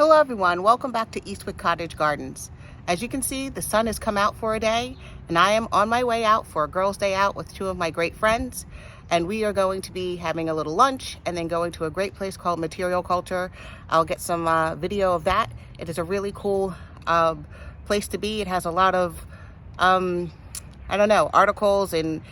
Hello everyone, welcome back to Eastwick Cottage Gardens. As you can see, the sun has come out for a day and I am on my way out for a girls' day out with two of my great friends, and we are going to be having a little lunch and then going to a great place called Material Culture. I'll get some video of that. It is a really cool place to be. It has a lot of articles and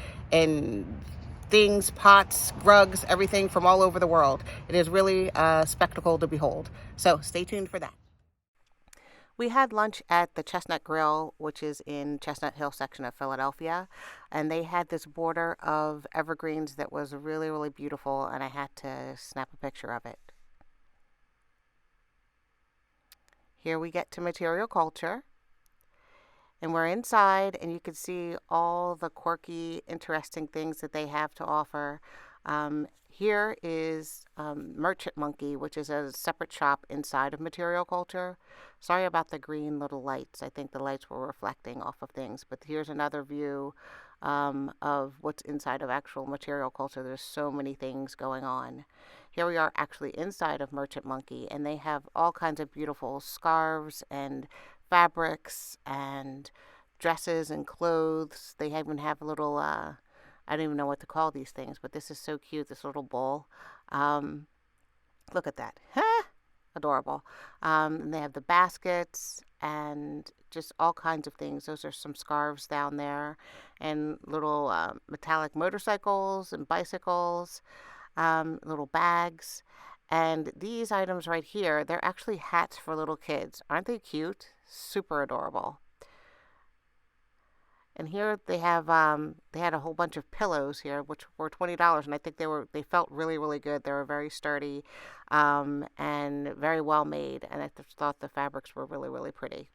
things, pots, rugs, everything from all over the world. It is really a spectacle to behold. So stay tuned for that. We had lunch at the Chestnut Grill, which is in Chestnut Hill section of Philadelphia, and they had this border of evergreens that was really, really beautiful, and I had to snap a picture of it. Here we get to Material Culture. And we're inside, and you can see all the quirky, interesting things that they have to offer. Here is Merchant Monkey, which is a separate shop inside of Material Culture. Sorry about the green little lights. I think the lights were reflecting off of things. But here's another view of what's inside of actual Material Culture. There's so many things going on. Here we are actually inside of Merchant Monkey, and they have all kinds of beautiful scarves and fabrics and dresses and clothes. They even have a little, I don't even know what to call these things, but this is so cute, this little bowl. Look at that. Adorable. And they have the baskets and just all kinds of things. Those are some scarves down there, and little metallic motorcycles and bicycles, little bags. And these items right here, they're actually hats for little kids. Aren't they cute? Super adorable. And here they have they had a whole bunch of pillows here, which were $20, and I think they felt really, really good. They were very sturdy and very well made, and I thought the fabrics were really, really pretty.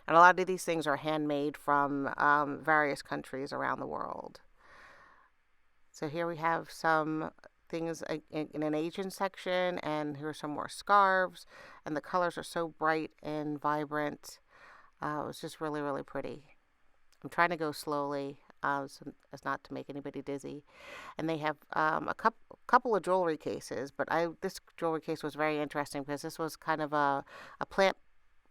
And a lot of these things are handmade from various countries around the world. So here we have some things in an Asian section, and here's some more scarves, and the colors are so bright and vibrant. It's just really, really pretty. I'm trying to go slowly so as not to make anybody dizzy. And they have a couple of jewelry cases, but this jewelry case was very interesting because this was kind of a plant,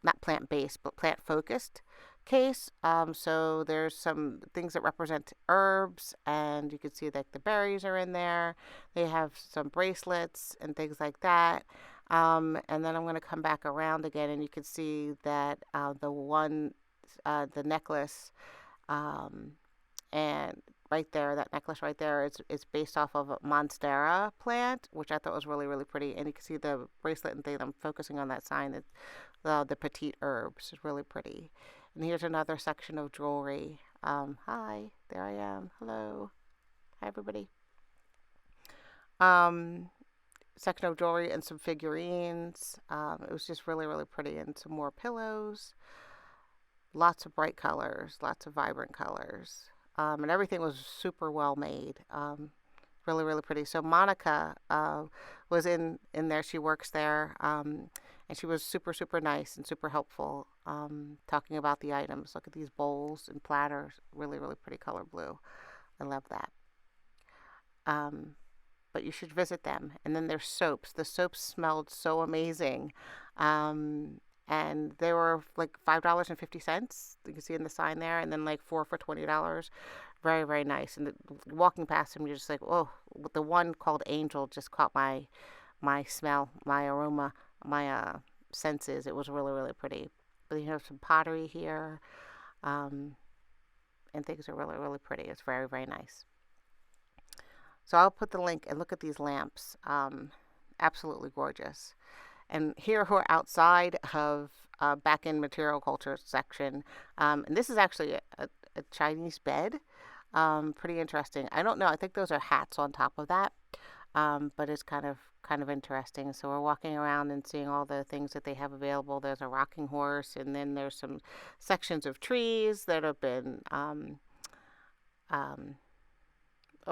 not plant-based, but plant-focused case. So there's some things that represent herbs, and you can see that the berries are in there. They have some bracelets and things like that. And then I'm going to come back around again, and you can see that the necklace, and right there, that necklace right there is based off of a monstera plant, which I thought was really, really pretty. And you can see the bracelet and thing. I'm focusing on that sign, that the petite herbs is really pretty. And here's another section of jewelry. Hi, there I am. Hello. Hi, everybody. Section of jewelry and some figurines. It was just really, really pretty. And some more pillows. Lots of bright colors, lots of vibrant colors. And everything was super well made. Really, really pretty. So Monica was in there. She works there. And she was super, super nice and super helpful, talking about the items. Look at these bowls and platters. Really, really pretty color blue. I love that. But you should visit them. And then there's soaps. The soaps smelled so amazing. And they were like $5.50. You can see in the sign there. And then like 4 for $20. Very, very nice. And walking past them, you're just like, oh, the one called Angel just caught my smell, my aroma, my senses. It was really, really pretty. But you have some pottery here, and things are really, really pretty. It's very, very nice. So I'll put the link, and look at these lamps. Absolutely gorgeous. And here we're outside of back in Material Culture section, and this is actually a Chinese bed. Pretty interesting. I don't know. I think those are hats on top of that. But it's kind of interesting. So we're walking around and seeing all the things that they have available. There's a rocking horse, and then there's some sections of trees that have been, oh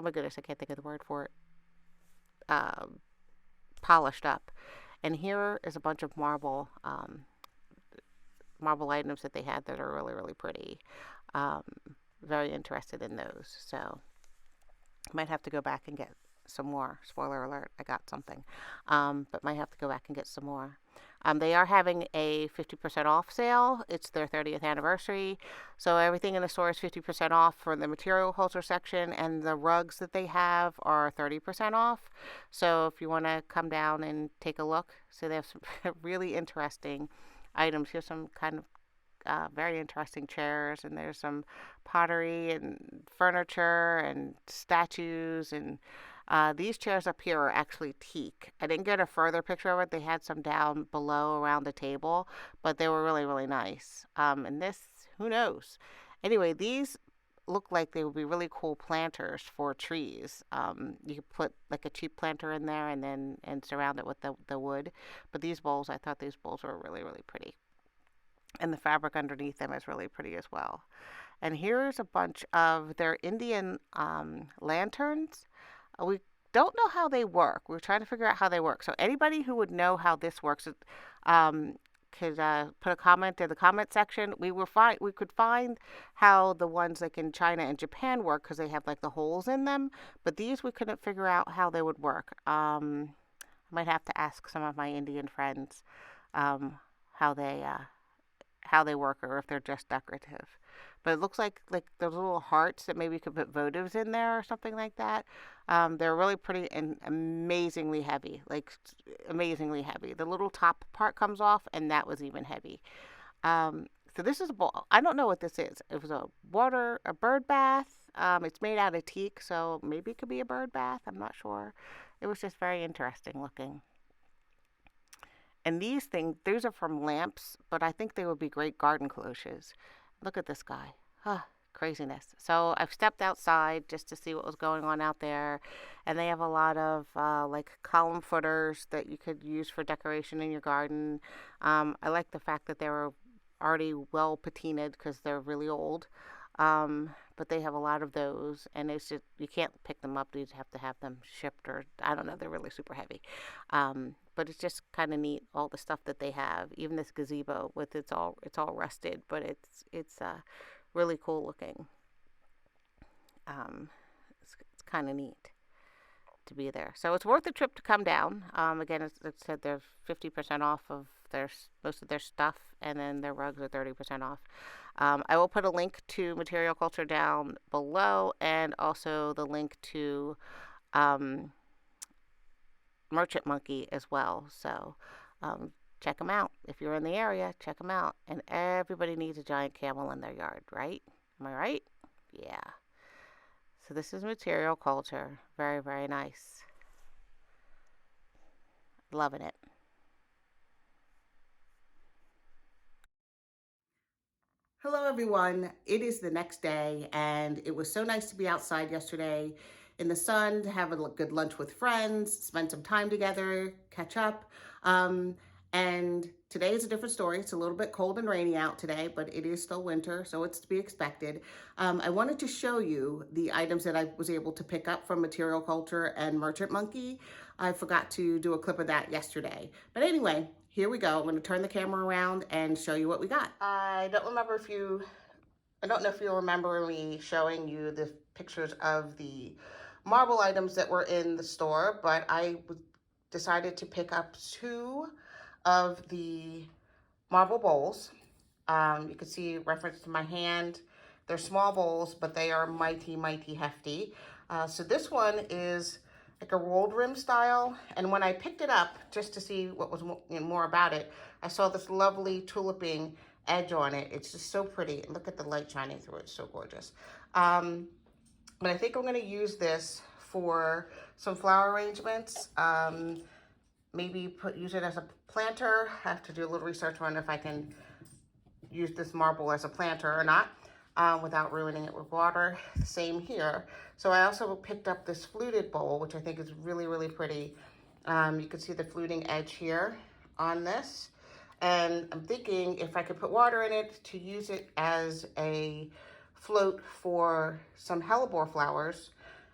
my goodness, I can't think of the word for it, polished up. And here is a bunch of marble items that they had that are really, really pretty. Very interested in those. So might have to go back and get some more. Spoiler alert, I got something. But might have to go back and get some more. They are having a 50% off sale. It's their 30th anniversary. So everything in the store is 50% off for the material culture section, and the rugs that they have are 30% off. So if you want to come down and take a look, so they have some really interesting items. Here's some kind of very interesting chairs, and there's some pottery and furniture and statues, and these chairs up here are actually teak. I didn't get a further picture of it. They had some down below around the table, but they were really, really nice. And this, who knows? Anyway, these look like they would be really cool planters for trees. You could put like a cheap planter in there and surround it with the wood. But these bowls, I thought these bowls were really, really pretty. And the fabric underneath them is really pretty as well. And here's a bunch of their Indian lanterns. We don't know how they work. We're trying to figure out how they work. So anybody who would know how this works could put a comment in the comment section. We could find how the ones like in China and Japan work because they have like the holes in them. But these we couldn't figure out how they would work. I might have to ask some of my Indian friends how they work or if they're just decorative. But it looks like those little hearts that maybe you could put votives in there or something like that. They're really pretty and amazingly heavy, like amazingly heavy. The little top part comes off, and that was even heavy. So this is a bowl. I don't know what this is. It was a bird bath. It's made out of teak, so maybe it could be a bird bath. I'm not sure. It was just very interesting looking. And these things, these are from lamps, but I think they would be great garden cloches. Look at this guy. Craziness. So I've stepped outside just to see what was going on out there. And they have a lot of like column footers that you could use for decoration in your garden. I like the fact that they were already well patinaed because they're really old. But they have a lot of those, and it's just, you can't pick them up. You have to have them shipped, or I don't know, they're really super heavy. But it's just kind of neat, all the stuff that they have. Even this gazebo with it's all rusted, but it's really cool looking. It's kind of neat to be there. So it's worth the trip to come down. Again, as it said, they're 50% off of most of their stuff, and then their rugs are 30% off. I will put a link to Material Culture down below, and also the link to Merchant Monkey as well. So check them out. If you're in the area, check them out. And everybody needs a giant camel in their yard, right? Am I right? Yeah. So this is Material Culture. Very, very nice. Loving it. Hello, everyone. It is the next day, and it was so nice to be outside yesterday in the sun, to have a good lunch with friends, spend some time together, catch up. And today is a different story. It's a little bit cold and rainy out today, but it is still winter, so it's to be expected. I wanted to show you the items that I was able to pick up from Material Culture and Merchant Monkey. I forgot to do a clip of that yesterday. But anyway, here we go. I'm going to turn the camera around and show you what we got. I don't know if you remember me showing you the pictures of the marble items that were in the store, but I decided to pick up 2 of the marble bowls. You can see reference to my hand. They're small bowls, but they are mighty, mighty hefty. So this one is like a rolled rim style, and when I picked it up just to see what was more about it, I saw this lovely tuliping edge on it. It's just so pretty. Look at the light shining through it. It's so gorgeous. But I think I'm going to use this for some flower arrangements. Maybe use it as a planter. I have to do a little research on if I can use this marble as a planter or not, without ruining it with water. Same here. So I also picked up this fluted bowl, which I think is really, really pretty. You can see the fluting edge here on this. And I'm thinking if I could put water in it to use it as a float for some hellebore flowers.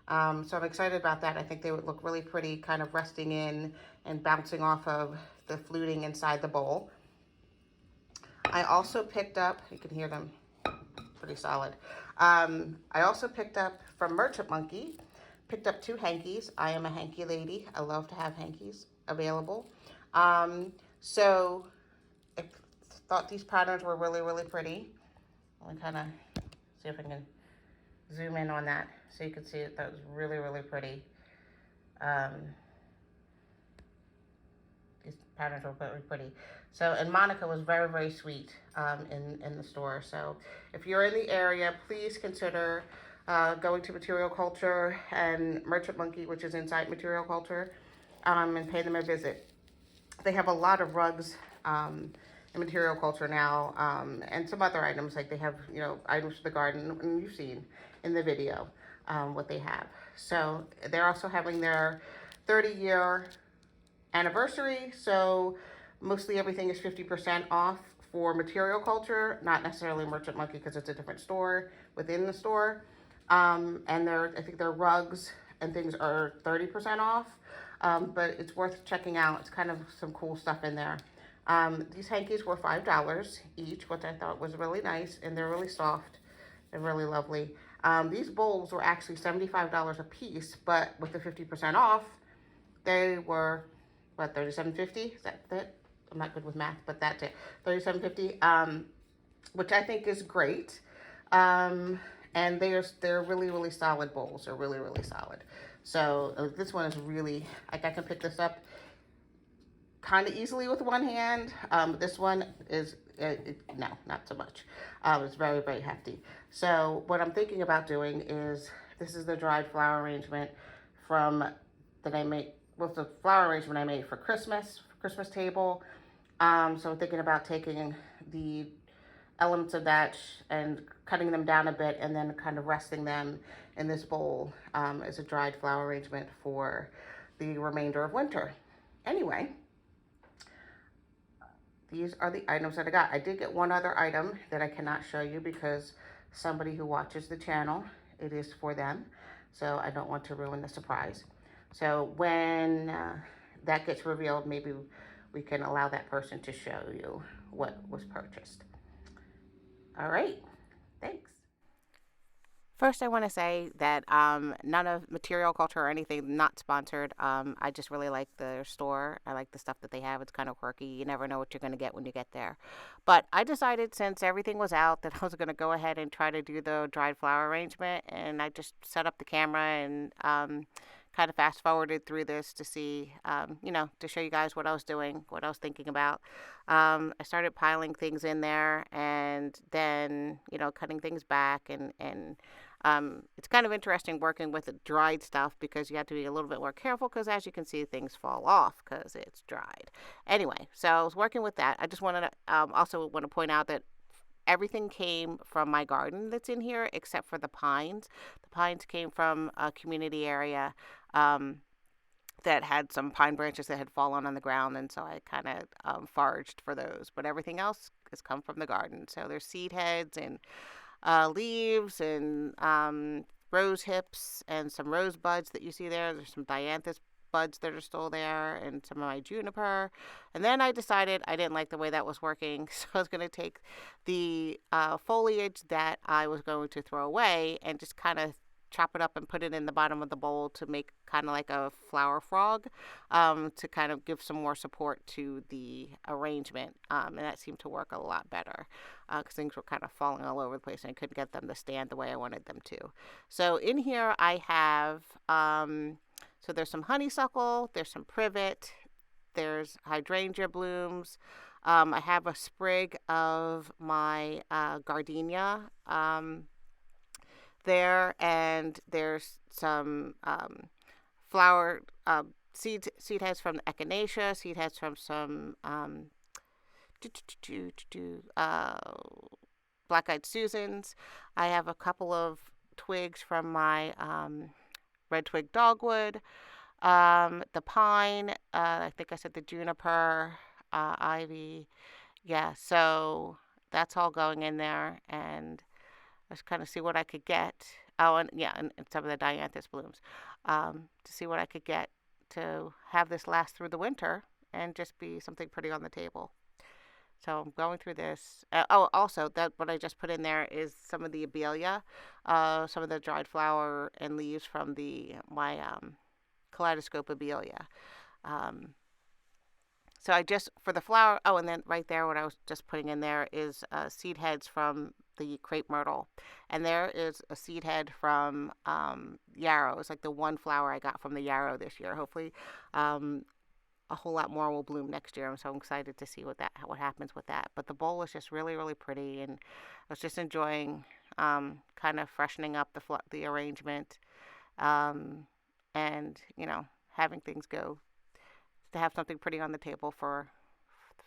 So I'm excited about that. I think they would look really pretty, kind of resting in and bouncing off of the fluting inside the bowl. I also picked up, you can hear them pretty solid. I also picked up from Merchant Monkey, picked up 2 hankies. I am a hanky lady. I love to have hankies available. So I thought these patterns were really, really pretty. Let me kind of see if I can zoom in on that so you can see it. That was really, really pretty. Um, these patterns were really pretty. So, and Monica was very, very sweet in the store. So if you're in the area, please consider going to Material Culture and Merchant Monkey, which is inside Material Culture, and pay them a visit. They have a lot of rugs in Material Culture now, and some other items, like they have, items for the garden, and you've seen in the video what they have. So they're also having their 30-year anniversary, so mostly everything is 50% off for Material Culture, not necessarily Merchant Monkey because it's a different store within the store. And I think their rugs and things are 30% off, but it's worth checking out. It's kind of some cool stuff in there. These hankies were $5 each, which I thought was really nice, and they're really soft and really lovely. These bowls were actually $75 a piece, but with the 50% off, they were, what, $37.50? Is that it? I'm not good with math, but that's it. $37.50, which I think is great. And they're really, really solid bowls. They're really, really solid. So this one is really, like, I can pick this up kind of easily with one hand. This one is, no, not so much. It's very, very hefty. So what I'm thinking about doing is, this is the dried flower arrangement that I made, with the flower arrangement I made for Christmas table. So I'm thinking about taking the elements of that and cutting them down a bit and then kind of resting them in this bowl as a dried flower arrangement for the remainder of winter. Anyway, these are the items that I got. I did get one other item that I cannot show you because somebody who watches the channel, it is for them. So I don't want to ruin the surprise. So when that gets revealed, maybe we can allow that person to show you what was purchased. All right, thanks. First, I want to say that none of Material Culture or anything, not sponsored. I just really like their store. I like the stuff that they have. It's kind of quirky. You never know what you're going to get when you get there. But I decided, since everything was out, that I was going to go ahead and try to do the dried flower arrangement. And I just set up the camera and kind of fast forwarded through this to see, to show you guys what I was doing, what I was thinking about. I started piling things in there and then, cutting things back and it's kind of interesting working with the dried stuff because you have to be a little bit more careful because, as you can see, things fall off because it's dried. Anyway, so I was working with that. I just wanted to also want to point out that everything came from my garden that's in here except for the pines. The pines came from a community area that had some pine branches that had fallen on the ground, and so I kind of foraged for those. But everything else has come from the garden. So there's seed heads and leaves and rose hips and some rose buds that you see there. There's some dianthus buds that are still there and some of my juniper. And then I decided I didn't like the way that was working, so I was going to take the foliage that I was going to throw away and just kind of chop it up and put it in the bottom of the bowl to make kind of like a flower frog, to kind of give some more support to the arrangement. And that seemed to work a lot better because things were kind of falling all over the place and I couldn't get them to stand the way I wanted them to. So in here I have, so there's some honeysuckle, there's some privet, there's hydrangea blooms. I have a sprig of my gardenia there, and there's some flower seed heads from the echinacea, seed heads from some black-eyed Susans. I have a couple of twigs from my red twig dogwood, the pine, I think I said the juniper, ivy. Yeah, so that's all going in there, and let's kind of see what I could get. Oh, and yeah, and some of the dianthus blooms, to see what I could get to have this last through the winter and just be something pretty on the table. So I'm going through this. Also, that what I just put in there is some of the abelia, some of the dried flower and leaves from my kaleidoscope abelia. So I just, for the flower, oh, and then right there, what I was just putting in there is seed heads from the crepe myrtle. And there is a seed head from yarrow. It's like the one flower I got from the yarrow this year. Hopefully, a whole lot more will bloom next year. I'm so excited to see what happens with that. But the bowl is just really, really pretty, and I was just enjoying kind of freshening up the arrangement, and having things go to have something pretty on the table for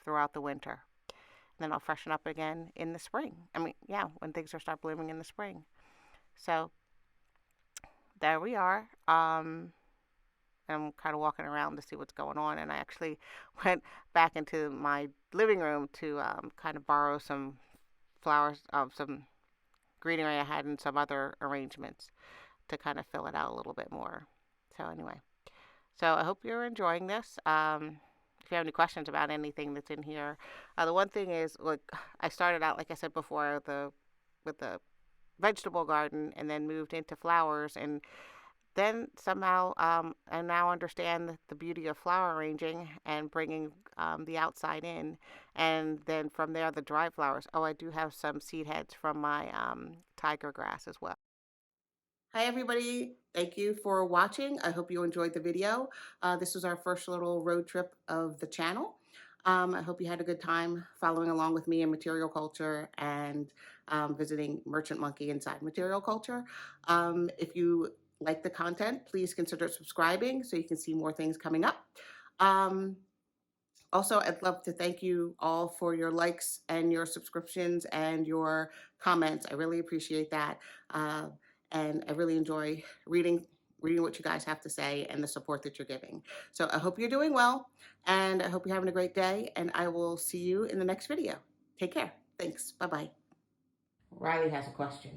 throughout the winter. And then I'll freshen up again in the spring. I mean, yeah, when things start blooming in the spring. So there we are. I'm kind of walking around to see what's going on, and I actually went back into my living room to kind of borrow some flowers, some greenery I had and some other arrangements to kind of fill it out a little bit more. So anyway, so I hope you're enjoying this. If you have any questions about anything that's in here, the one thing is, like, I started out, like I said before, with the vegetable garden, and then moved into flowers, and then somehow I now understand the beauty of flower arranging and bringing the outside in. And then from there, the dried flowers. Oh, I do have some seed heads from my tiger grass as well. Hi, everybody. Thank you for watching. I hope you enjoyed the video. This was our first little road trip of the channel. I hope you had a good time following along with me in material culture and visiting Merchant Monkey inside material culture. If you like the content, please consider subscribing so you can see more things coming up. Also, I'd love to thank you all for your likes and your subscriptions and your comments. I really appreciate that. And I really enjoy reading what you guys have to say and the support that you're giving. So I hope you're doing well, and I hope you're having a great day, and I will see you in the next video. Take care. Thanks. Bye-bye. Riley has a question.